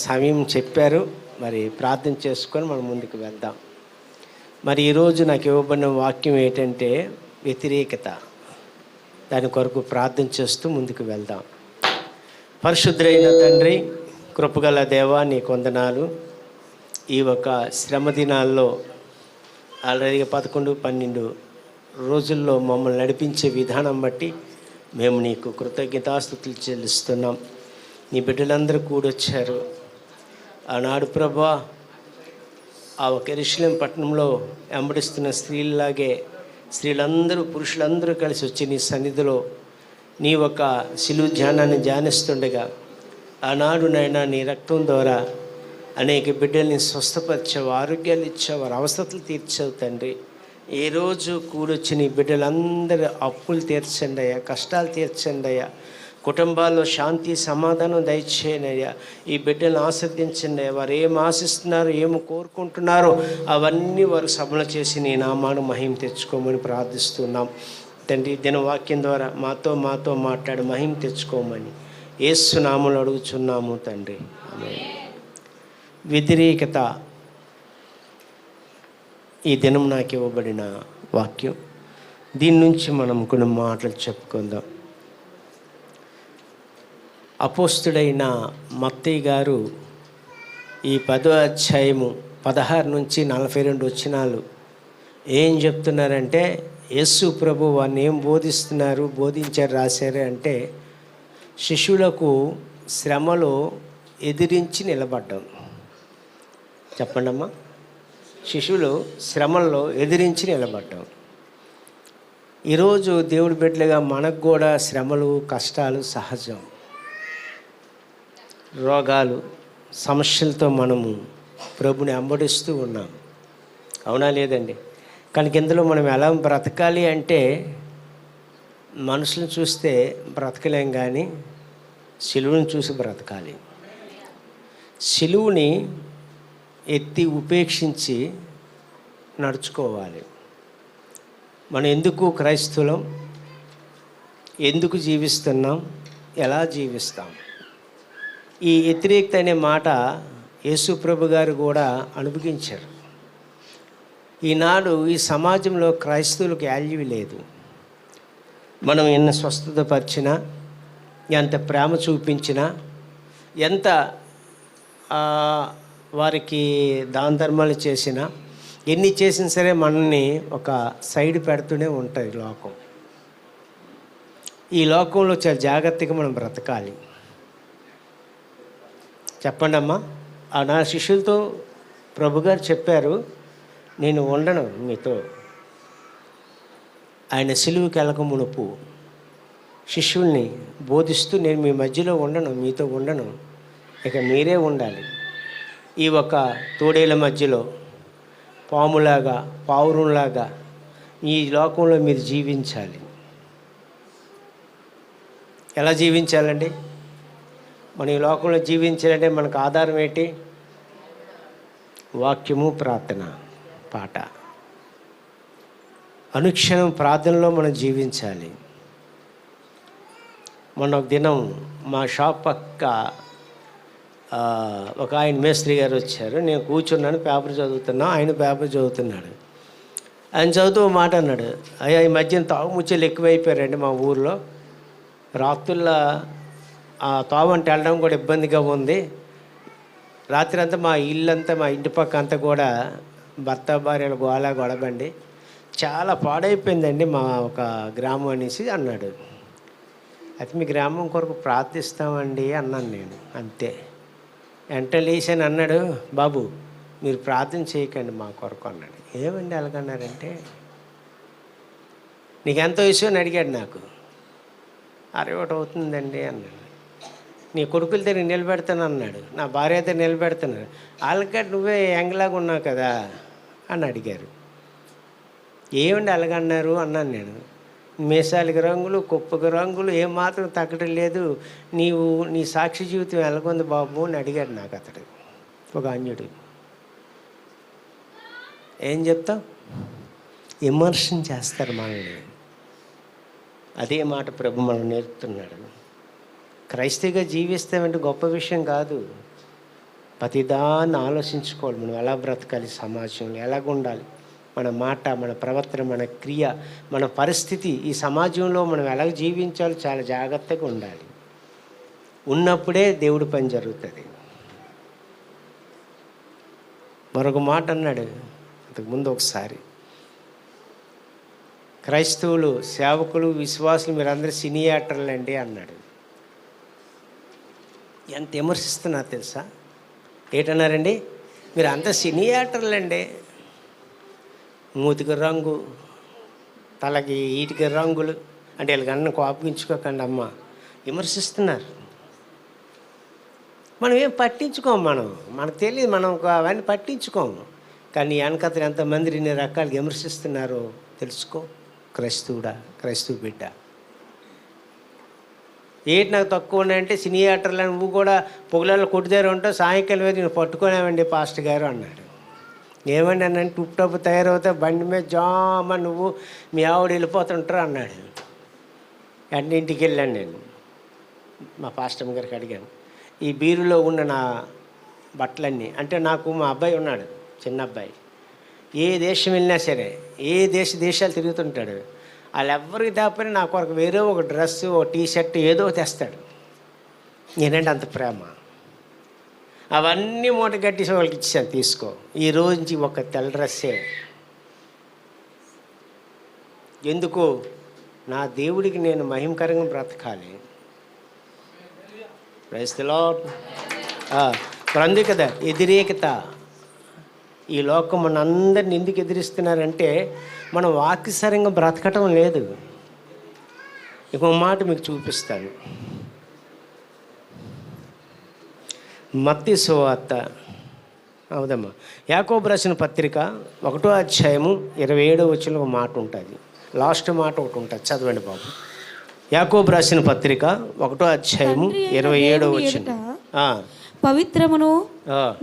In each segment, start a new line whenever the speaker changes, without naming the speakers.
సమయం చెప్పారు. మరి ప్రార్థన చేసుకొని మనం ముందుకు వెళ్దాం. మరి ఈరోజు నాకు ఇవ్వబడిన వాక్యం ఏంటంటే వ్యతిరేకత. దాని కొరకు ప్రార్థన చేస్తూ ముందుకు వెళ్దాం. పరిశుద్ధుడైన తండ్రి, కృపగల దేవా, నీకు వందనాలు. ఈ ఒక శ్రమ దినాల్లో ఆల్రెడీ 11-12 రోజుల్లో మమ్మల్ని నడిపించే విధానం బట్టి మేము నీకు కృతజ్ఞతాస్తుతులు చెల్లిస్తున్నాం. నీ బిడ్డలందరూ కూడొచ్చారు. ఆనాడు ప్రభా, ఆ ఒక యెరూషలేము పట్టణంలో వెంబడిస్తున్న స్త్రీలాగే స్త్రీలందరూ, పురుషులందరూ కలిసి వచ్చి నీ సన్నిధిలో నీ ఒక శిలువ ధ్యానాన్ని ధ్యానిస్తుండగా ఆనాడు నైనా నీ రక్తం ద్వారా అనేక బిడ్డల్ని స్వస్థపరిచావు, ఆరోగ్యాలు ఇచ్చావు, వారి అవసరతలు తీర్చావు తండ్రి. ఏ రోజు కూడొచ్చి నీ బిడ్డలందరూ అప్పులు తీర్చండి అయ్యా, కష్టాలు తీర్చండి అయ్యా, కుటుంబాల్లో శాంతి సమాధానం దయచేయండి అయ్యా. ఈ బిడ్డలను ఆస్వాదించండి అయ్యా. వారు ఏం ఆశిస్తున్నారో, ఏమి కోరుకుంటున్నారో అవన్నీ వారు సభలు చేసి నీ నామాను మహిమ తెచ్చుకోమని ప్రార్థిస్తున్నాం తండ్రి. దినవాక్యం ద్వారా మాతో మాట్లాడి మహిమ తెచ్చుకోమని యేసు నామములో అడుగుచున్నాము తండ్రి. ఆమేన్. వ్యతిరేకత ఈ దినం నాకు ఇవ్వబడిన వాక్యం. దీని నుంచి మనం కొన్ని మాటలు చెప్పుకుందాం. అపోస్తుడైన మత్తయి గారు ఈ 10వ అధ్యాయము 16 నుంచి 42 వచనాలు ఏం చెప్తున్నారంటే, యేసు ప్రభు వారిని ఏం బోధించారు రాశారు అంటే, శిష్యులకు శ్రమలో ఎదిరించి నిలబడ్డం. చెప్పండి అమ్మా. శిష్యులు శ్రమల్లో ఎదిరించి నిలబడ్డం. ఈరోజు దేవుడి బిడ్డలుగా మనకు కూడా శ్రమలు, కష్టాలు సహజం. రోగాలు, సమస్యలతో మనము ప్రభుని వెంబడిస్తూ ఉన్నాం. అవునా లేదండి? కనుక ఇందులో మనం ఎలా బ్రతకాలి అంటే, మనుషులను చూస్తే బ్రతకలేం, కానీ సిలువను చూసి బ్రతకాలి. సిలువుని ఎత్తి ఉపేక్షించి నడుచుకోవాలి. మనం ఎందుకు క్రైస్తవులం, ఎందుకు జీవిస్తున్నాం, ఎలా జీవిస్తాం? ఈ వ్యతిరేకత అనే మాట యేసు ప్రభు గారు కూడా అనుభవించారు. ఈనాడు ఈ సమాజంలో క్రైస్తవులకు వాల్యూ లేదు. మనం ఎన్ని స్వస్థత పరిచినా, ఎంత ప్రేమ చూపించినా, ఎంత వారికి దాన ధర్మాలు చేసినా, ఎన్ని చేసినా సరే మనల్ని ఒక సైడ్ పెడుతూనే ఉంటుంది లోకం. ఈ లోకంలో చాలా జాగ్రత్తగా మనం బ్రతకాలి. చెప్పండి అమ్మా. నా శిష్యులతో ప్రభుగారు చెప్పారు, నేను ఉండను మీతో. ఆయన సిలువుకి వెళ్ళక మునుపు శిష్యుల్ని బోధిస్తూ, నేను మీ మధ్యలో ఉండను, మీతో ఉండను, ఇక మీరే ఉండాలి. ఈ ఒక తోడేళ్ళ మధ్యలో పాములాగా, పావురంలాగా ఈ లోకంలో మీరు జీవించాలి. ఎలా జీవించాలండి? మనం ఈ లోకంలో జీవించాలంటే మనకు ఆధారం ఏంటి? వాక్యము, ప్రార్థన, పాట. అనుక్షణం ప్రార్థనలో మనం జీవించాలి. మొన్న ఒక దినం మా షాప్ పక్క ఒక ఆయన మేస్త్రి గారు వచ్చారు. నేను కూర్చున్నాను, పేపర్ చదువుతున్నా, ఆయన పేపర్ చదువుతున్నాడు. ఆయన చదువుతూ మాట అన్నాడు, అయ్యా ఈ మధ్యన తాగుముచ్చలు ఎక్కువైపోయారండి మా ఊర్లో. రాత్రుల్లో ఆ తావు అంటే వెళ్ళడం కూడా ఇబ్బందిగా ఉంది. రాత్రి అంతా మా ఇల్లంతా, మా ఇంటి పక్క అంతా కూడా భర్త భార్యలు గొడబండి చాలా పాడైపోయిందండి మా ఒక గ్రామం అనేసి అన్నాడు. అయితే మీ గ్రామం కొరకు ప్రార్థిస్తామండి అన్నాను నేను. అంతే. వెంట లేచాను. అన్నాడు, బాబు మీరు ప్రార్థన చేయకండి మా కొరకు అన్నాడు. ఏమండి అలాగన్నారంటే, నీకెంత వయసు అని అడిగాడు. నాకు 61 అవుతుందండి అన్నాడు. నీ కొడుకుల దగ్గర నిలబెడతాను అన్నాడు. నా భార్య దగ్గర నిలబెడుతున్నాడు. వాళ్ళకంటే నువ్వే యంగ్లాగా ఉన్నావు కదా అని అడిగారు. ఏమండి అలాగన్నారు అన్నాను నేను. మీసాలకి రంగులు, కుప్పకి రంగులు ఏమాత్రం తగ్గడం లేదు, నీ సాక్షి జీవితం ఎలాగొంది బాబు అని అడిగాడు నాకు అతడు, ఒక అన్యుడు. ఏం చెప్తాం? విమర్శన చేస్తారు మనల్ని. అదే మాట ప్రభు మనం నేర్పుతున్నాడు. క్రైస్తవుగా జీవిస్తామంటే గొప్ప విషయం కాదు. ప్రతిదాన్ని ఆలోచించుకోవాలి. మనం ఎలా బ్రతకాలి, సమాజంలో ఎలాగ ఉండాలి, మన మాట, మన ప్రవర్తన, మన క్రియ, మన పరిస్థితి, ఈ సమాజంలో మనం ఎలాగ జీవించాలో చాలా జాగ్రత్తగా ఉండాలి. ఉన్నప్పుడే దేవుడి పని జరుగుతుంది. మరొక మాట అన్నాడు అంతకుముందు ఒకసారి, క్రైస్తవులు, సేవకులు, విశ్వాసులు మీరందరూ సినీ యాక్టర్లు అండి అన్నాడు. ఎంత విమర్శిస్తున్నారు తెలుసా? ఏంటన్నారండి? మీరు అంత సినీ యాక్టర్లు అండి, మూతికి రంగు, తలకి ఈటికి రంగులు అంటే వీళ్ళకన్నా కోపగించుకోకండి అమ్మ, విమర్శిస్తున్నారు. మనం ఏం పట్టించుకోము, మనకు తెలియదు, మనం అవన్నీ పట్టించుకోము. కానీ వెనకతలు ఎంతమంది ఇన్ని రకాలు విమర్శిస్తున్నారో తెలుసుకో. క్రైస్తవుడా, క్రైస్తవ బిడ్డ, ఏంటి నాకు తక్కువ ఉన్నాయంటే సినీ యాక్టర్లు నువ్వు కూడా పొగలలో కొట్టుదారు ఉంటావు, సాయంకాలం వేరు నేను పట్టుకునేవండి పాస్టర్ గారు అన్నాడు. ఏమండి అన్నాను, టుప్ టప్ తయారవుతా బండి మీద జామ నువ్వు మీ ఆవిడ వెళ్ళిపోతుంటారు అన్నాడు. వెంటనే ఇంటికి వెళ్ళాను. నేను మా పాస్టర్ గారికి అడిగాను, ఈ బీరులో ఉన్న నా బట్టలన్నీ, అంటే నాకు మా అబ్బాయి ఉన్నాడు, చిన్న అబ్బాయి, ఏ దేశం వెళ్ళినా సరే, ఏ దేశాలు తిరుగుతుంటాడు, వాళ్ళెవ్వరికి తప్పని నా కొరకు వేరే ఒక డ్రెస్సు, ఒక టీషర్ట్ ఏదో తెస్తాడు. నేనంటే అంత ప్రేమ. అవన్నీ మూట కట్టేసి వాళ్ళకి ఇచ్చాను, తీసుకో, ఈ రోజు నుంచి ఒక తెల్ల డ్రెస్సే. ఎందుకు? నా దేవుడికి నేను మహిమకరంగా బ్రతకాలి. Praise the lord. అంది కదా వ్యతిరేకత. ఈ లోకం మన అందరిని ఎందుకు ఎదిరిస్తున్నారంటే మనం వాక్యసరంగా బ్రతకటం లేదు. ఇంకో మాట మీకు చూపిస్తాను. మత్తయి సువార్త అవుదమ్మా, యాకోబు రాసిన పత్రిక 1వ అధ్యాయము 27వ వచనంలో ఒక మాట ఉంటుంది, లాస్ట్ మాట ఒకటి ఉంటుంది, చదవండి బాబు. యాకోబు రాసిన పత్రిక 1వ అధ్యాయము 27వ వచనం.
పవిత్రమును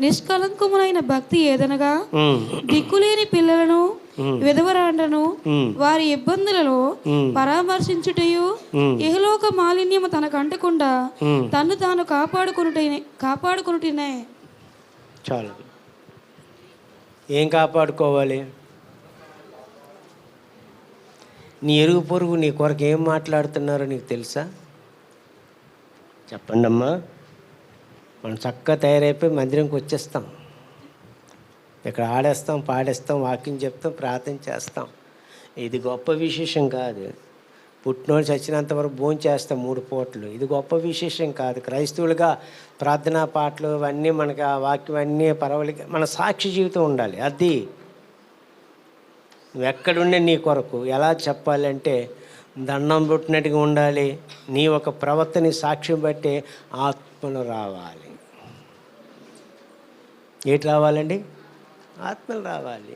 నిష్కలంకములైన భక్తి ఏదనగా దిక్కులేని పిల్లలను, విధవరాండ్రను వారి ఇబ్బందులలో పరామర్శించుటయు, ఇహలోక మాలిన్యము తనకు అంటకుండా తన్ను తాను కాపాడుకునుటనే.
చాలు. ఏం కాపాడుకోవాలి? నీ ఎరుగు పొరుగు నీ కొరకు ఏం మాట్లాడుతున్నారో నీకు తెలుసా? చెప్పండి అమ్మా. మనం చక్కగా తయారైపోయి మందిరంకి వచ్చేస్తాం, ఇక్కడ ఆడేస్తాం, పాడేస్తాం, వాకింగ్ చెప్తాం, ప్రార్థన చేస్తాం. ఇది గొప్ప విశేషం కాదు. పుట్టినోళ్ళు చచ్చినంత వరకు భోజనం చేస్తాం 3 పూటలు. ఇది గొప్ప విశేషం కాదు. క్రైస్తవులుగా ప్రార్థనా పాటలు ఇవన్నీ మనకి, ఆ వాక్యం అన్నీ పర్వాలేదు, మన సాక్షి జీవితం ఉండాలి. అది నువ్వు ఎక్కడుండే నీ కొరకు ఎలా చెప్పాలంటే దండం పుట్టినట్టుగా ఉండాలి. నీ ఒక ప్రవర్తన సాక్ష్యం బట్టి ఆత్మలు రావాలి. ఏంటి రావాలండి? ఆత్మలు రావాలి.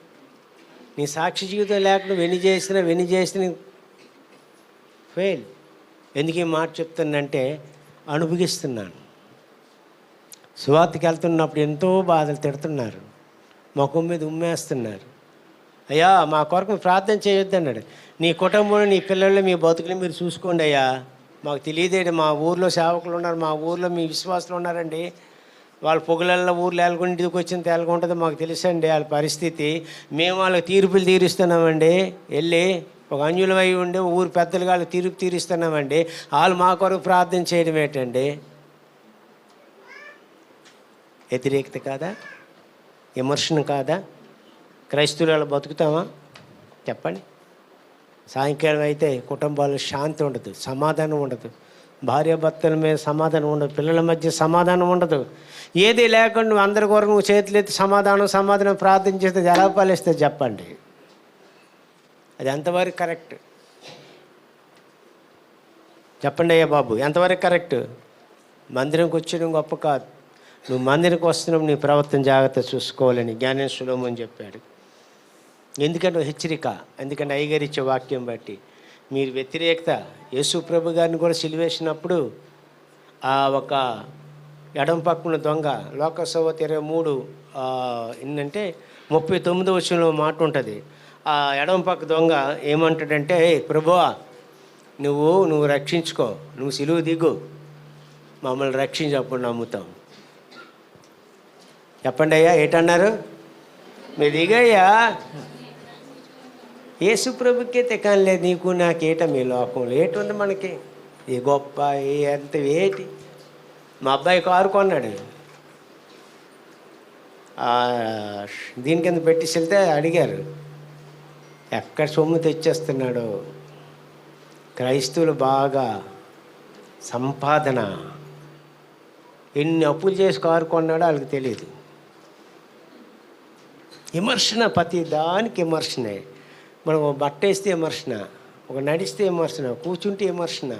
నీ సాక్షి జీవితం లేకుండా వెన్ని చేసిన ఫెయిల్. ఎందుకు ఈ మాట చెప్తానంటే అనుభవిస్తున్నాను. సువార్తకి వెళ్తున్నప్పుడు ఎంతో బాధలు తిడుతున్నారు, ముఖం మీద ఉమ్మేస్తున్నారు. అయ్యా మా కొరకు ప్రార్థన చేయొద్దు అన్నాడు. నీ కుటుంబంలో, నీ పిల్లలు, మీ బతుకులు మీరు చూసుకోండి అయ్యా, మాకు తెలియదేంటి, మా ఊర్లో సేవకులు ఉన్నారు, మా ఊర్లో మీ విశ్వాసులు ఉన్నారండి, వాళ్ళ పొగలల్లో ఊర్లో ఎలాగొండి ఇంటికి వచ్చిన తేలకుంటుందో మాకు తెలుసండి వాళ్ళ పరిస్థితి, మేము వాళ్ళకి తీర్పులు తీరుస్తున్నామండి, వెళ్ళి ఒక అన్యులమై ఉండి ఊరు పెద్దలుగా వాళ్ళకి తీర్పు తీరుస్తున్నామండి, వాళ్ళు మా కొరకు ప్రార్థన చేయడం ఏంటండి? వ్యతిరేకత కాదా? విమర్శనం కాదా? క్రైస్తవులు అలా బతుకుతామా చెప్పండి? సాయంకాలం అయితే కుటుంబాల్లో శాంతి ఉండదు, సమాధానం ఉండదు, భార్యాభర్తల మీద సమాధానం ఉండదు, పిల్లల మధ్య సమాధానం ఉండదు. ఏది లేకుండా నువ్వు అందరి కొరకు నువ్వు చేతులెత్తి సమాధానం ప్రార్థన చేస్తే ఎలా పాలిస్తే చెప్పండి? అది ఎంతవరకు కరెక్ట్ చెప్పండి అయ్యా బాబు, ఎంతవరకు కరెక్ట్? మందిరంకి వచ్చేయడం గొప్ప కాదు, నువ్వు మందిరంకి వస్తున్నావు నీ ప్రవర్తన జాగ్రత్త చూసుకోవాలని జ్ఞానేశ్వర సొలొమోను చెప్పాడు. ఎందుకంటే హెచ్చరిక, ఎందుకంటే అయ్యగారు ఇచ్చే వాక్యం బట్టి మీరు వ్యతిరేకత. యేసు ప్రభు గారిని కూడా సిలువేసినప్పుడు ఆ ఒక ఎడం పక్కన దొంగ, లోకసభ 23 ఏంటంటే 39వ వచనంలో మాట ఉంటుంది. ఆ ఎడం పక్క దొంగ ఏమంటాడంటే, ప్రభువా నువ్వు రక్షించుకో, నువ్వు సిలువ దిగు, మమ్మల్ని రక్షించి అప్పుడు నమ్ముతాం. చెప్పండి అయ్యా, ఏంటన్నారు? మీరు దిగయ్యా. యేసు ప్రభుకే తెకాని లేదు, నీకు నాకేట మీ లోకంలో ఏటుంది మనకి? ఏ గొప్ప ఏ ఎంత ఏటి? మా అబ్బాయి కారు కొన్నాడు, దీని కింద పెట్టేసి వెళ్తే అడిగారు ఎక్కడ సొమ్ము తెచ్చేస్తున్నాడు. క్రైస్తవులు బాగా సంపాదన, ఎన్ని అప్పులు చేసి కారు కొన్నాడో వాళ్ళకి తెలియదు. విమర్శన, ప్రతి దానికి విమర్శనే. మనం ఒక బట్ట వేస్తే విమర్శన, ఒక నడిస్తే విమర్శన, కూర్చుంటే విమర్శన,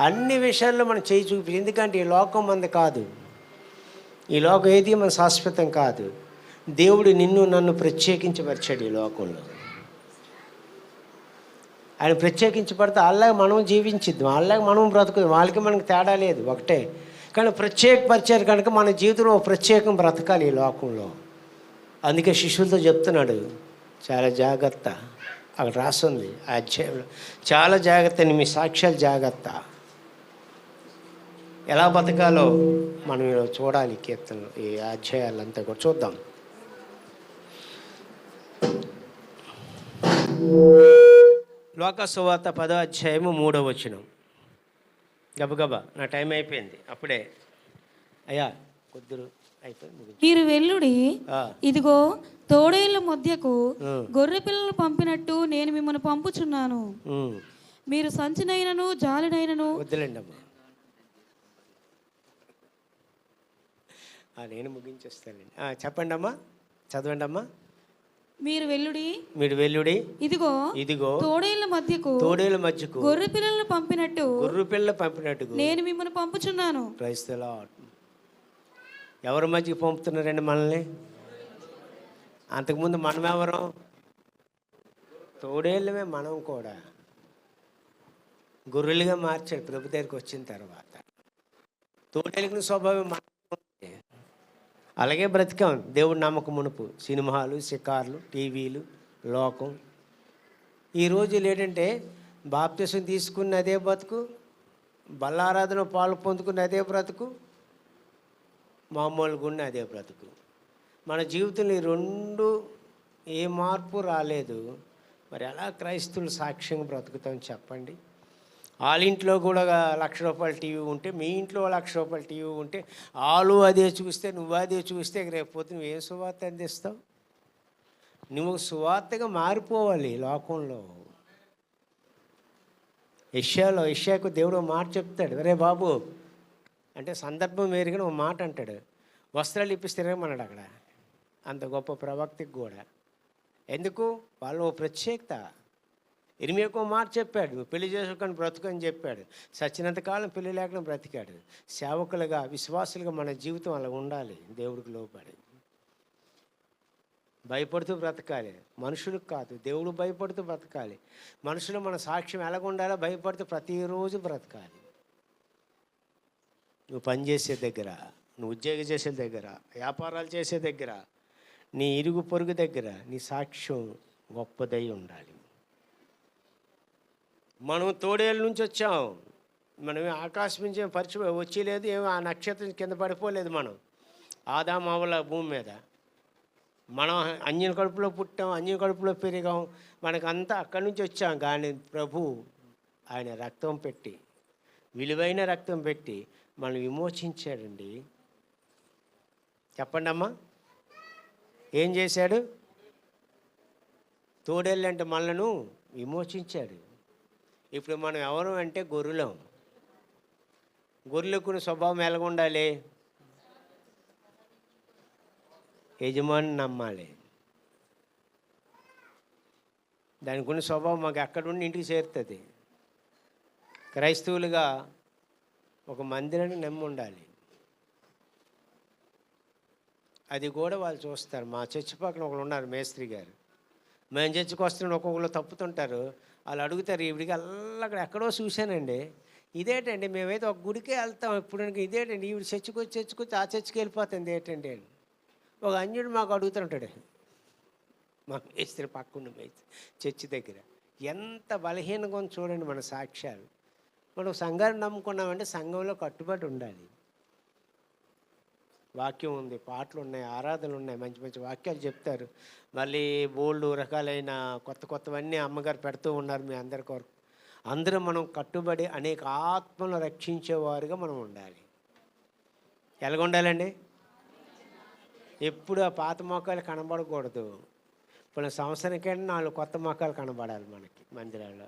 అన్ని విషయాల్లో మనం చేయి చూపి. ఎందుకంటే ఈ లోకం మనది కాదు, ఈ లోకం ఏది మన శాశ్వతం కాదు. దేవుడు నిన్ను నన్ను ప్రత్యేకించపరిచాడు ఈ లోకంలో. ఆయన ప్రత్యేకించబడితే అలాగే మనం జీవించిద్దాం, అలాగే మనం బ్రతుకుదాం. వాళ్ళకి మనకి తేడా లేదు, ఒకటే. కానీ ప్రత్యేకపరిచారు కనుక మన జీవితంలో ప్రత్యేకం బ్రతకాలి ఈ లోకంలో. అందుకే శిష్యులతో చెప్తున్నాడు, చాలా జాగ్రత్త. అక్కడ రాస్తుంది ఆ అధ్యాయంలో, చాలా జాగ్రత్త, మీ సాక్ష్యాలు జాగ్రత్త. ఎలా బతకాలో మనం చూడాలి. కీర్తనలు, ఈ అధ్యాయాలంతా కూడా చూద్దాం. లోకా సువార్త 10వ అధ్యాయము 3వ వచనం. గబగబా, నా టైం అయిపోయింది అప్పుడే. అయ్యా కొద్దురు అయిపోయింది.
మీరు వెల్లుడి, ఇదిగో తోడేళ్ల మధ్యకు గొర్రె పిల్లలు పంపినట్టు నేను మిమ్మల్ని పంపుచున్నాను. మీరు సంచినైనను జాలినైనను.
వద్దులేండి అమ్మా, నేను ముగించేస్తానండి. చెప్పండి అమ్మా, చదవండి అమ్మా.
మీరు వెల్లుడి,
మీరు వెల్లుడి,
ఇదిగో
ఇదిగో
తోడేళ్ల మధ్యకు గొర్రె పిల్లలను పంపినట్టు నేను మిమ్మల్ని పంపుచున్నాను.
Praise the lord. ఎవరి మధ్యకి పంపుతున్నారండి మనల్ని? అంతకుముందు మనం ఎవరం? తోడేళ్ళమే. మనం కూడా గొర్రెలుగా మార్చాడు ప్రభు దగ్గరికి వచ్చిన తర్వాత. తోడేళ్ళకి స్వభావం అలాగే బ్రతికాం దేవుడు నమ్మకం మునుపు. సినిమాలు, షికార్లు, టీవీలు, లోకం. ఈ రోజులు ఏంటంటే బాప్తిసం తీసుకున్న అదే బ్రతుకు, బల్లారాధన పాలు పొందుకున్న అదే బ్రతుకు, మామూలుగా ఉన్న అదే బ్రతుకు. మన జీవితంలో ఈ రెండు ఏ మార్పు రాలేదు. మరి ఎలా క్రైస్తవులు సాక్ష్యంగా బ్రతుకుతామని చెప్పండి? వాళ్ళ ఇంట్లో కూడా ₹1,00,000 టీవీ ఉంటే, మీ ఇంట్లో ₹1,00,000 టీవీ ఉంటే, వాళ్ళు అదే చూస్తే, నువ్వు అదే చూస్తే, రేపు పొద్దు నువ్వేం సువార్త అందిస్తావు? నువ్వు సువార్తగా మారిపోవాలి లోకంలో. యెషయాకు దేవుడు మాట చెప్తాడు, అరే బాబు అంటే సందర్భం వేరుగా ఒక మాట అంటాడు, వస్త్రాలు ఇప్పిస్తే తిరగమన్నాడు అక్కడ. అంత గొప్ప ప్రవక్తకి కూడా. ఎందుకు? వాళ్ళు ప్రత్యేకత. ఇర్మియాకు మాట చెప్పాడు, నువ్వు పెళ్లి చేసుకొని బ్రతుకు అని చెప్పాడు. సచ్చినంతకాలం పెళ్లి లేకుండా బ్రతికాడు. సేవకులుగా, విశ్వాసులుగా మన జీవితం అలా ఉండాలి. దేవుడికి లోబడి భయపడుతూ బ్రతకాలి. మనుషులకు కాదు, దేవుడు భయపడుతూ బ్రతకాలి. మనుషులు మన సాక్ష్యం ఎలాగ ఉండాలో భయపడుతూ ప్రతిరోజు బ్రతకాలి. నువ్వు పనిచేసే దగ్గర, నువ్వు ఉద్యోగం చేసే దగ్గర, వ్యాపారాలు చేసే దగ్గర, నీ ఇరుగు పొరుగు దగ్గర నీ సాక్ష్యం గొప్పదై ఉండాలి. మనం తోడేళ్ళ నుంచి వచ్చాం, మనం ఆకాశం నుంచి పరిచయం వచ్చేలేదు, ఏమో ఆ నక్షత్రం కింద పడిపోలేదు. మనం ఆదాము అవ్వల భూమి మీద, మనం అన్యుని కడుపులో పుట్టాం, అన్యుని కడుపులో పెరిగాం, మనకంతా అక్కడి నుంచి వచ్చాం. కానీ ప్రభు ఆయన రక్తం పెట్టి, విలువైన రక్తం పెట్టి మనం విమోచించాడండి. చెప్పండి అమ్మా, ఏం చేశాడు? తోడేళ్ళంటే మనలను విమోచించాడు. ఇప్పుడు మనం ఎవరు అంటే గొర్రెలం. గొర్రెలకు స్వభావం ఎలాగ ఉండాలి? యజమాని నమ్మాలి. దానికి ఉన్న స్వభావం మాకు ఎక్కడుండి ఇంటికి చేరుతుంది. క్రైస్తవులుగా ఒక మందిరాన్ని నమ్మి ఉండాలి. అది కూడా వాళ్ళు చూస్తారు. మా చర్చి పక్కన ఒకరు ఉన్నారు, మేస్త్రి గారు. మేము చర్చికి వస్తున్న ఒక్కొక్కరు తప్పుతుంటారు. వాళ్ళు అడుగుతారు, ఈవిడికి అక్కడ ఎక్కడో చూశానండి, ఇదేటండి మేమైతే ఒక గుడికే వెళ్తాం ఇప్పుడు, ఇదేటండి ఈవిడ చర్చికి వచ్చి ఆ చర్చికి వెళ్ళిపోతుంది ఏంటండి అని ఒక అన్యుడు మాకు అడుగుతుంటాడు. మా మేస్త్రి పక్కన మేస్త్రి చర్చి దగ్గర. ఎంత బలహీనంగా ఉంది చూడండి మన సాక్ష్యాలు. మనం సంఘాన్ని నమ్ముకున్నామంటే సంఘంలో కట్టుబడి ఉండాలి. వాక్యం ఉంది, పాటలు ఉన్నాయి, ఆరాధనలు ఉన్నాయి, మంచి మంచి వాక్యాలు చెప్తారు. మళ్ళీ బోల్డు రకాలైన కొత్త కొత్తవన్నీ అమ్మగారు పెడుతూ ఉన్నారు మీ అందరి కొరకు. అందరూ మనం కట్టుబడి అనేక ఆత్మలను రక్షించేవారుగా మనం ఉండాలి. ఎలాగ ఉండాలండి? ఎప్పుడు ఆ పాత మొక్కలు కనబడకూడదు. ఇప్పుడు సంవత్సరానికైనా 4 కొత్త మొక్కలు కనబడాలి మనకి మందిరాల్లో.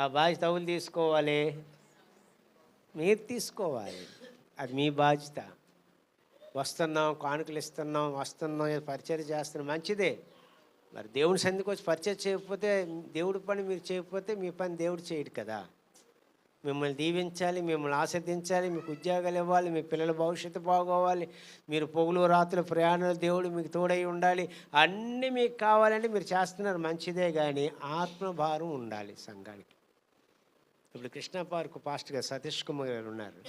ఆ బాధ్యత ఎవరు తీసుకోవాలి? మీరు తీసుకోవాలి. అది మీ బాధ్యత. వస్తున్నాం, కానుకలు ఇస్తున్నాం, వస్తున్నాం, పరిచయం చేస్తున్నాం, మంచిదే. మరి దేవుని సన్నిధికి వచ్చి పరిచయం చేయకపోతే, దేవుడి పని మీరు చేయకపోతే మీ పని దేవుడు చేయడు కదా. మిమ్మల్ని దీవించాలి, మిమ్మల్ని ఆస్వాదించాలి, మీకు ఉద్యోగాలు ఇవ్వాలి, మీ పిల్లల భవిష్యత్తు బాగోవాలి, మీరు పొగులు రాత్రులు ప్రయాణాలు దేవుడు మీకు తోడై ఉండాలి, అన్నీ మీకు కావాలంటే మీరు చేస్తున్నారు, మంచిదే. కానీ ఆత్మభారం ఉండాలి సంఘానికి. ఇప్పుడు కృష్ణా పార్క్ పాస్టర్గా సతీష్ కుమార్ గారు ఉన్నారు.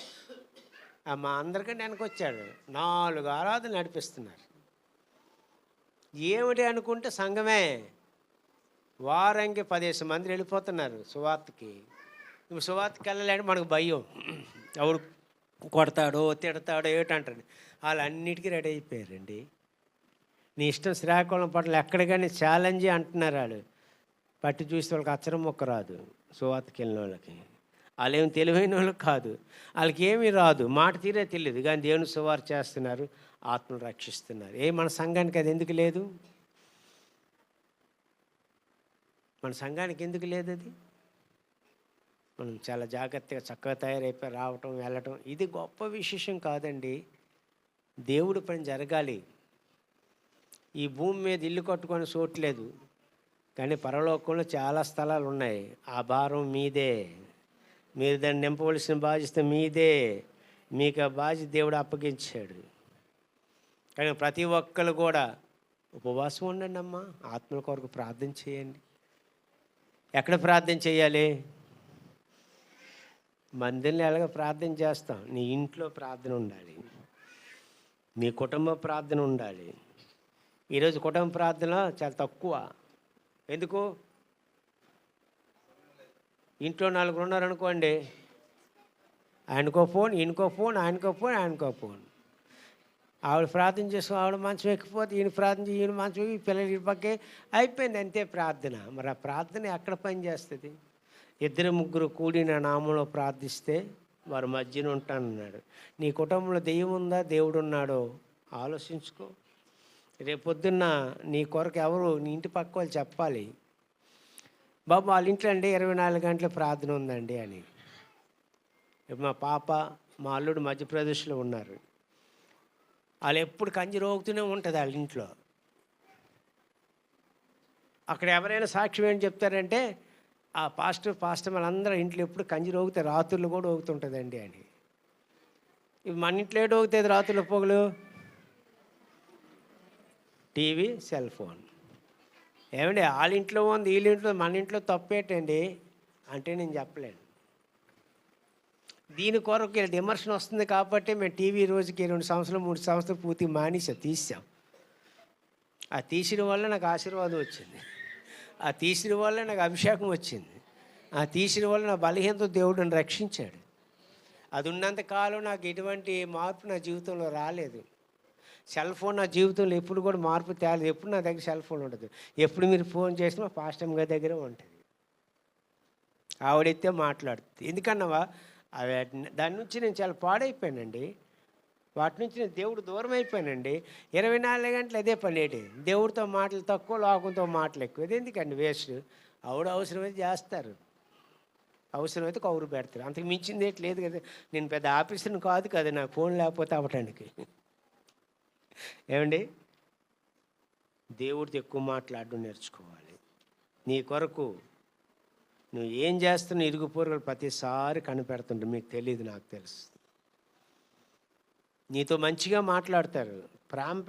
మా అందరికంటే వెనక వచ్చాడు. 4 ఆరాధనలు నడిపిస్తున్నారు. ఏమిటి అనుకుంటే సంఘమే. వారానికి 10 మంది వెళ్ళిపోతున్నారు సువార్తకి. ఇప్పుడు సువార్తకి వెళ్ళాలంటే మనకు భయం, ఎవడు కొడతాడో తిడతాడో ఏటంటాడు. వాళ్ళన్నిటికీ రెడీ అయిపోయారండి. నీ ఇష్టం శ్రీకాకుళం పట్ల ఎక్కడ కానీ ఛాలెంజ్ అంటున్నారు. వాళ్ళు పట్టి చూస్తే వాళ్ళకి అచ్చరం మొక్క రాదు. సువార్తకి వెళ్ళిన వాళ్ళకి వాళ్ళేమి తెలివైన వాళ్ళు కాదు, వాళ్ళకి ఏమీ రాదు, మాట తీరే తెలియదు. కానీ దేవుని సువార్త చేస్తున్నారు, ఆత్మను రక్షిస్తున్నారు. మన సంఘానికి అది ఎందుకు లేదు? మన సంఘానికి ఎందుకు లేదు అది? మనం చాలా జాగ్రత్తగా చక్కగా తయారైపోయి రావటం వెళ్ళటం ఇది గొప్ప విశేషం కాదండి. దేవుడి పని జరగాలి. ఈ భూమి మీద ఇల్లు కట్టుకొని చోట్లేదు, కానీ పరలోకంలో చాలా స్థలాలు ఉన్నాయి. ఆ భారం మీదే. మీరు దాన్ని నింపవలసిన బాధ్యత మీదే. మీకు ఆ బాధ్యత దేవుడు అప్పగించాడు. కానీ ప్రతి ఒక్కరు కూడా ఉపవాసం ఉండండి అమ్మా, ఆత్మల కొరకు ప్రార్థన చేయండి. ఎక్కడ ప్రార్థన చేయాలి? మందిరంలో ఎలాగ ప్రార్థన చేస్తాం? నీ ఇంట్లో ప్రార్థన ఉండాలి, నీ కుటుంబ ప్రార్థన ఉండాలి. ఈరోజు కుటుంబ ప్రార్థన చాలా తక్కువ. ఎందుకు? ఇంట్లో 4 ఉన్నారనుకోండి, ఆయనకో ఫోన్, ఈయనకో ఫోన్, ఆయనకో ఫోన్, ఆయనకో ఫోన్. ఆవిడ ప్రార్థన చేసుకో, ఆవిడ మంచం ఎక్కిపోతే ఈయన ప్రార్థన, ఈయన మంచం, ఈ పిల్లలు ఈ పక్కే అయిపోయింది, అంతే ప్రార్థన. మరి ఆ ప్రార్థన ఎక్కడ పని చేస్తుంది? 2-3 కూడి నా నామంలో ప్రార్థిస్తే వారి మధ్యన ఉంటానన్నాడు. నీ కుటుంబంలో దెయ్యం ఉందా, దేవుడు ఉన్నాడో ఆలోచించుకో. రేపొద్దున్న నీ కొరకు ఎవరు, నీ ఇంటి పక్క వాళ్ళు చెప్పాలి, బాబు వాళ్ళ ఇంట్లో అండి 24 గంటల ప్రార్థన ఉందండి అని. మా పాప, మా అల్లుడు మధ్యప్రదేశ్లో ఉన్నారు. వాళ్ళు ఎప్పుడు కంజి రోగుతూనే ఉంటుంది వాళ్ళ ఇంట్లో. అక్కడ ఎవరైనా సాక్ష్యం ఏంటి చెప్తారంటే, ఆ పాస్టర్ వాళ్ళందరూ ఇంట్లో ఎప్పుడు కంజి రోగితే రాత్రులు కూడా రోగుతుంటుందండి అని. ఇవి మన ఇంట్లో ఏడు రోగుతుంది రాత్రుల పొగలు? TV, cell phone. ఏమండి వాళ్ళ ఇంట్లో ఉంది, వీళ్ళ ఇంట్లో, మన ఇంట్లో తప్పేటండి అంటే నేను చెప్పలేను. దీని కొరకు విమర్శన వస్తుంది కాబట్టి మేము టీవీ రోజుకి 2 సంవత్సరాలు 3 సంవత్సరాలు పూర్తి తీసాం. ఆ తీసిన వల్ల నాకు ఆశీర్వాదం వచ్చింది, ఆ తీసిన వల్ల నాకు అభిషేకం వచ్చింది, ఆ తీసిన వల్ల నా బలహీనత దేవుడు నన్ను రక్షించాడు. అది ఉన్నంతకాలం నాకు ఎటువంటి మార్పు నా జీవితంలో రాలేదు. సెల్ ఫోన్ నా జీవితంలో ఎప్పుడు కూడా మార్పు తేలేదు. ఎప్పుడు నా దగ్గర సెల్ ఫోన్ ఉండదు. ఎప్పుడు మీరు ఫోన్ చేసినా మా పాస్టర్ గారి దగ్గర ఉంటుంది. ఆవిడైతే మాట్లాడుతుంది. ఎందుకన్నావా, దాని నుంచి నేను చాలా పాడైపోయానండి. వాటి నుంచి నేను దేవుడు దూరం అయిపోయానండి. 24 గంటలు అదే పని ఏంటి? దేవుడితో మాటలు తక్కువ, లోకంతో మాటలు ఎక్కువ. ఇది ఎందుకండి వేస్ట్? ఆవిడ అవసరమైతే చేస్తారు, అవసరమైతే కౌరు పెడతారు, అంతకు మించింది ఏంటి లేదు కదా. నేను పెద్ద ఆఫీసర్ని కాదు కదా, నాకు ఫోన్ లేకపోతే అవ్వటానికి. ఏమండి, దేవుడితో ఎక్కువ మాట్లాడడం నేర్చుకోవాలి. నీ కొరకు నువ్వు ఏం చేస్తున్నా ఇరుగు పొరుగులు ప్రతిసారి కనిపెడుతుంటే మీకు తెలియదు, నాకు తెలుసు. నీతో మంచిగా మాట్లాడతారు, ప్రాణం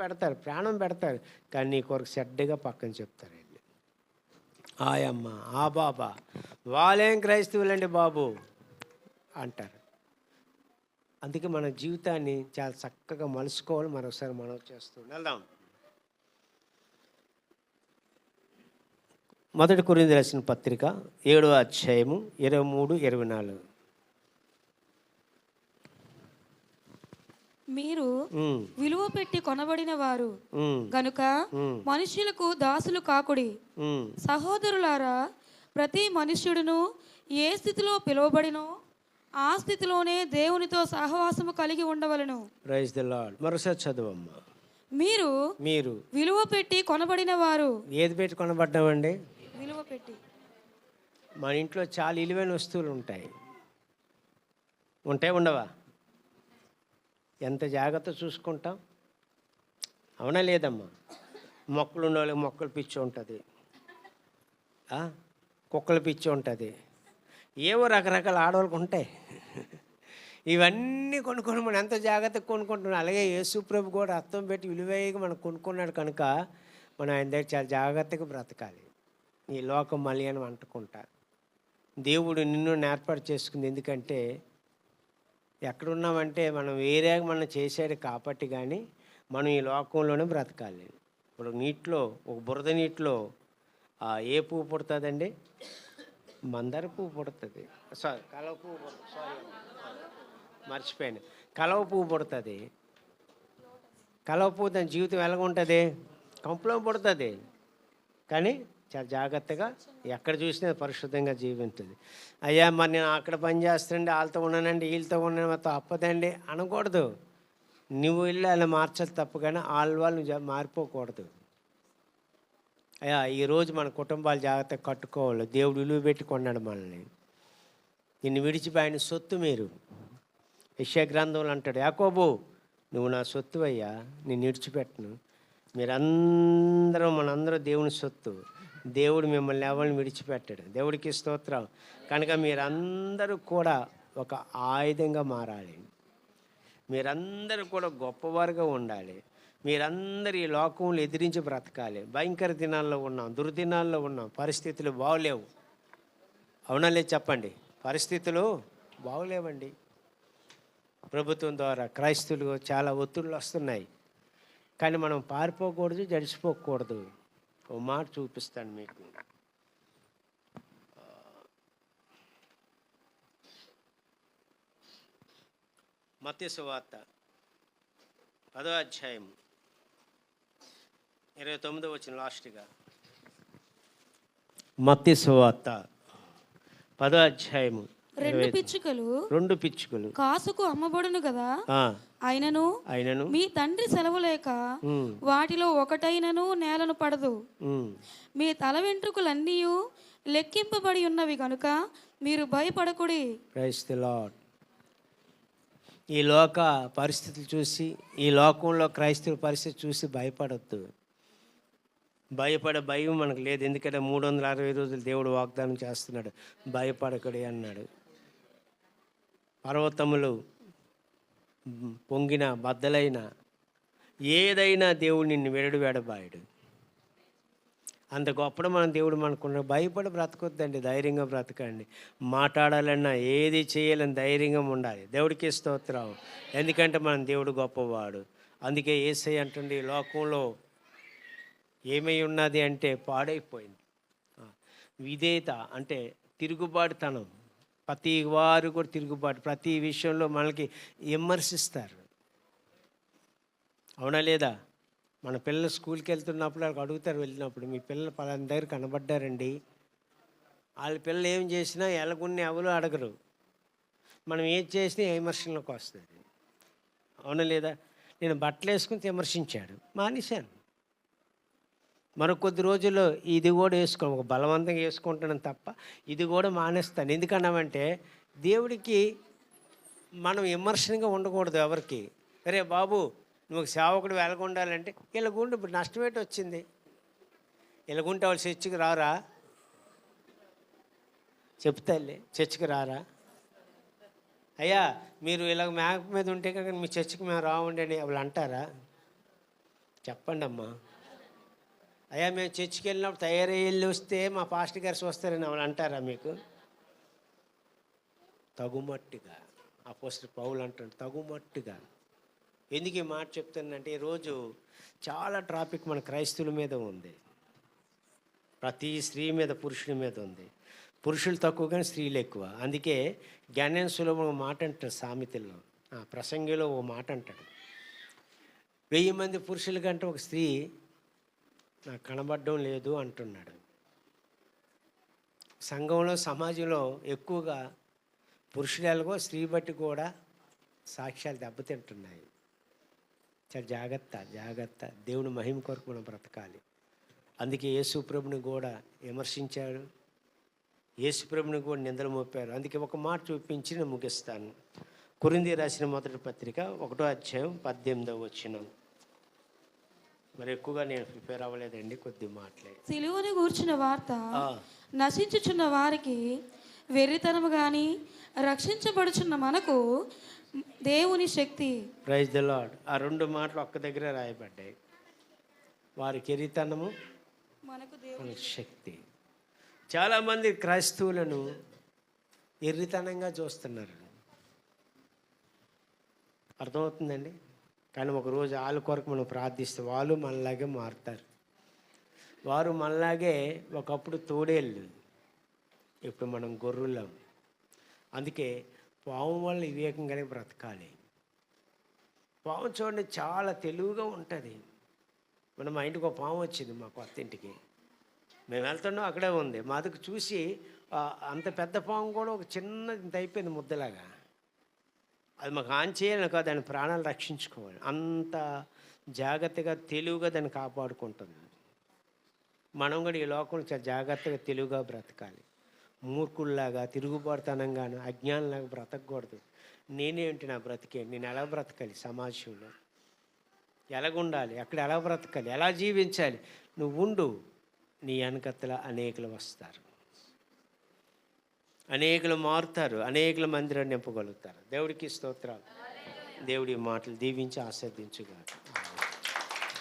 పెడతారు, కానీ నీ కొరకు చెడ్డగా పక్కన చెప్తారు. వెళ్ళి ఆయమ్మ, ఆ బాబా, వాళ్ళేం క్రైస్తవులండి బాబు అంటారు. అందుకే మన జీవితాన్ని చాలా చక్కగా మలుచుకోవాలి. మరొకసారి మనం చేస్తూ వెళ్దాం. 1 కొరింథీయులకు రాసిన పత్రిక 7వ అధ్యాయము 23-24.
మీరు
ఉమ్,
విలువ పెట్టి కొనబడిన వారు
ఉమ్,
గనుక మనుష్యులకు దాసులు కాకుడి.
ఉమ్.
సహోదరులారా, ప్రతి మనుష్యుడును ఏ స్థితిలో పిలువబడినో ఆ స్థితిలోనే దేవునితో సహవాసము కలిగి ఉండవలను.
Praise the lord. మరోసారి చదవమ్మా.
మీరు
మీరు
విలువ పెట్టి కొనబడిన వారు.
ఏది పెట్టి కొనబడ్డామండి?
విలువ పెట్టి.
మన ఇంట్లో చాలా విలువైన వస్తువులు ఉంటాయి. ఉంటాయి ఉండవా? ఎంత జాగ్రత్త చూసుకుంటాం, అవునా లేదమ్మా? మొక్కలు ఉన్న వాళ్ళకి మొక్కలు పిచ్చి ఉంటుంది, కుక్కలు పిచ్చి ఉంటుంది, ఏవో రకరకాల ఆడవాళ్ళకు ఉంటాయి. ఇవన్నీ కొనుక్కొని మనం ఎంత జాగ్రత్తగా కొనుక్కుంటున్నాం. అలాగే యేసుప్రభు కూడా అర్థం పెట్టి విలువైగా మనం కొనుక్కున్నాడు కనుక మనం ఆయన దగ్గర చాలా జాగ్రత్తగా బ్రతకాలి. ఈ లోకం మళ్ళీ అని అంటుకుంటా. దేవుడు నిన్ను ఏర్పాటు చేసుకుంది ఎందుకంటే ఎక్కడున్నామంటే మనం వేరేగా మనం చేసాడు కాబట్టి, కానీ మనం ఈ లోకంలోనే బ్రతకాలి. ఇప్పుడు నీటిలో, ఒక బురద నీటిలో ఏ పువ్వు పుడుతుందండి? మందార పువ్వు పుడుతుంది. సారీ, కలవ పువ్వు పుడుతుంది. సారీ, మర్చిపోయాను. కలవ పువ్వు పుడుతుంది. కలవ పువ్వు దాని జీవితం ఎలాగుంటుంది? కంపులో పుడుతుంది. కానీ చాలా జాగ్రత్తగా ఎక్కడ చూసినా పరిశుద్ధంగా జీవించుతుంది. అయ్యా మరి నేను అక్కడ పని చేస్తానండి, వాళ్ళతో ఉన్నానండి, వీళ్ళతో ఉన్నాను, తప్పదండి అనకూడదు. నువ్వు వెళ్ళి అలా మార్చాలి తప్ప, కానీ వాళ్ళు నువ్వు మారిపోకూడదు. అయ్యా ఈరోజు మన కుటుంబాలు జాగ్రత్తగా కట్టుకోవాలి. దేవుడు విలువ పెట్టి కొన్నాడు మనల్ని. నిన్ను విడిచిపోయి ఆయన సొత్తు మీరు. యెషయా గ్రంథంలో అంటాడు, యాకోబు నువ్వు నా సొత్తు అయ్యా, నేను విడిచిపెట్టను. మనందరం దేవుని సొత్తు. దేవుడు మిమ్మల్ని ఎవరిని విడిచిపెట్టాడు. దేవుడికి స్తోత్రం. కనుక మీరందరూ కూడా ఒక ఆయుధంగా మారాలి. మీరందరూ కూడా గొప్పవారుగా ఉండాలి. మీరందరూ ఈ లోకంలో ఎదిరించి బ్రతకాలి. భయంకర దినాల్లో ఉన్నాం, దుర్దినాల్లో ఉన్నాం, పరిస్థితులు బాగలేవు. అవునా లేదు చెప్పండి? పరిస్థితులు బాగలేవండి. ప్రభుత్వం ద్వారా క్రైస్తవులు చాలా ఒత్తిళ్ళు వస్తున్నాయి. కానీ మనం పారిపోకూడదు, జడిసిపోకూడదు. ఓ మాట చూపిస్తాను మీకు. మత్తయి సువార్త 10వ అధ్యాయం 29వ వచనం లాస్ట్గా. మత్తయి సువార్త 10వ అధ్యాయము. రెండు పిచ్చుకలు
కాసుకు అమ్మబడును కదా, అయినను మీ తండ్రి సెలవు లేక వాటిలో ఒకటైనను నేలను పడదు. మీ తల వెంట్రుకలన్నీ లెక్కింపబడి ఉన్నవి కనుక మీరు భయపడకుడి.
Praise the lord. ఈ లోక పరిస్థితులు చూసి, ఈ లోకంలో క్రైస్తవ పరిస్థితి చూసి భయపడద్దు. భయం మనకు లేదు. ఎందుకంటే 360 రోజులు దేవుడు వాగ్దానం చేస్తున్నాడు, భయపడకడి అన్నాడు. పర్వతములు పొంగిన బద్దలైన ఏదైనా దేవుడు నిన్ను వేడబాయడు. అంత గొప్పడు మన దేవుడు మనకున్న. భయపడి బ్రతకొద్దండి, ధైర్యంగా బ్రతకండి. మాట్లాడాలన్నా ఏది చేయాలని ధైర్యంగా ఉండాలి. దేవుడికి స్తోత్రం. ఎందుకంటే మన దేవుడు గొప్పవాడు. అందుకే యేసయ్య అంటుండే, ఈ లోకంలో ఏమై ఉన్నది అంటే పాడైపోయింది. విధేయత అంటే తిరుగుబాటుతనం. ప్రతి వారు కూడా తిరుగుబాటు, ప్రతి విషయంలో మనకి విమర్శిస్తారు. అవునా లేదా? మన పిల్లలు స్కూల్కి వెళ్తున్నప్పుడు వాళ్ళకి అడుగుతారు, వెళ్ళినప్పుడు మీ పిల్లలు పలానా దగ్గర కనబడ్డారండి. వాళ్ళ పిల్లలు ఏం చేసినా ఎలాగున్న ఎవరు అడగరు. మనం ఏం చేసినా విమర్శలోకి వస్తుంది. అవునా లేదా? నేను బట్టలు వేసుకుని విమర్శించాడు, మానేశాను. మరో కొద్ది రోజుల్లో ఇది కూడా వేసుకోను, ఒక బలవంతంగా వేసుకుంటాను తప్ప ఇది కూడా మానేస్తాను. ఎందుకన్నామంటే దేవుడికి మనం విమర్శనంగా ఉండకూడదు ఎవరికి. అరే బాబు నువ్వు సేవకుడు వెలగొండాలంటే ఇలాగుండి, ఇప్పుడు నష్టమేటి వచ్చింది? ఇలాగుంటే వాళ్ళు చర్చికి రారా? చెప్తాలే, చర్చికి రారా? అయ్యా మీరు ఇలాగ మేక మీద ఉంటే కనుక మీ చర్చికి మేము రావండి అని వాళ్ళు అంటారా? చెప్పండి అమ్మా. అయ్యా మేము చర్చికి వెళ్ళినప్పుడు తయారయ్యి వెళ్ళి వస్తే మా పాస్టర్ గారు చూస్తారని వాళ్ళు అంటారా మీకు? తగుమట్టుగా అపోస్తలుడు పౌలు అంటాడు, తగుమట్టుగా. ఎందుకు ఈ మాట చెప్తానంటే ఈరోజు చాలా ట్రాఫిక్ మన క్రైస్తవుల మీద ఉంది. ప్రతి స్త్రీ మీద, పురుషుడి మీద ఉంది. పురుషులు తక్కువ కానీ స్త్రీలు ఎక్కువ. అందుకే జ్ఞానేశ్వరులో ఒక మాట అంటాడు, సామెతల్లో ప్రసంగిలో ఓ మాట అంటాడు, 1000 మంది పురుషుల కంటే ఒక స్త్రీ నాకు కనబడడం లేదు అంటున్నాడు. సంఘంలో, సమాజంలో ఎక్కువగా పురుషులు స్త్రీ బట్టి కూడా సాక్ష్యాలు దెబ్బతింటున్నాయి. చాలా జాగ్రత్త, జాగ్రత్త. దేవుని మహిమ కొరకు మనం బ్రతకాలి. అందుకే యేసుప్రభుని కూడా విమర్శించాడు, యేసుప్రభుని కూడా నిందలు మోపారు. అందుకే ఒక మాట చూపించి నేను ముగిస్తాను. కొరింథీ రాసిన మొదటి పత్రిక 1వ అధ్యాయం 18వ వచనం. మరి ఎక్కువగా నేను ప్రిపేర్ అవ్వలేదండి, కొద్ది మాటలే.
సిలువను గూర్చిన వార్త నశించుచున్న వారికి వెర్రితనము గాని, రక్షించబడుచున్న మనకు దేవుని శక్తి.
Praise the lord. ఆ 2 మాటలు ఒక్క దగ్గర రాయబడ్డాయి. వారికి ఎరితనము,
మనకు దేవుని
శక్తి. చాలామంది క్రైస్తవులను ఎర్రితనంగా చూస్తున్నారు, అర్థమవుతుందండి. కానీ ఒకరోజు వాళ్ళ కొరకు మనం ప్రార్థిస్తే వాళ్ళు మనలాగే మారుతారు. వారు మనలాగే ఒకప్పుడు తోడేళ్ళు, ఇప్పుడు మనం గొర్రెలం. అందుకే పాము వల్ల వివేకంగానే బ్రతకాలి. పాము చూడండి చాలా తెలివిగా ఉంటుంది. మనం మా ఇంటికి ఒక పాము వచ్చింది, మా కొత్త ఇంటికి. మేము వెళ్తున్నాం, అక్కడే ఉంది. మా దగ్గర చూసి అంత పెద్ద పాము కూడా ఒక చిన్న ఇంత అయిపోయింది ముద్దలాగా. అది మాకు ఆన్ చేయాలని కాదు, దాని ప్రాణాలు రక్షించుకోవాలి. అంత జాగ్రత్తగా తెలివిగా దాన్ని కాపాడుకుంటుంది. మనం కూడా ఈ లోకంలో చాలా జాగ్రత్తగా తెలివిగా బ్రతకాలి. మూర్ఖుల్లాగా, తిరుగుబాటుతనంగాను, అజ్ఞానంలాగా బ్రతకూడదు. నేనేంటి నా బ్రతికే, నేను ఎలా బ్రతకాలి, సమాజంలో ఎలాగుండాలి, అక్కడ ఎలా బ్రతకాలి, ఎలా జీవించాలి. నువ్వు ఉండు, నీ వెనకత్తల అనేకులు వస్తారు, అనేకులు మారుతారు, అనేకుల మందిరాన్ని నింపగలుగుతారు. దేవుడికి స్తోత్రాలు. దేవుడి మాటలు దీవించి ఆశీర్వదించుగాక.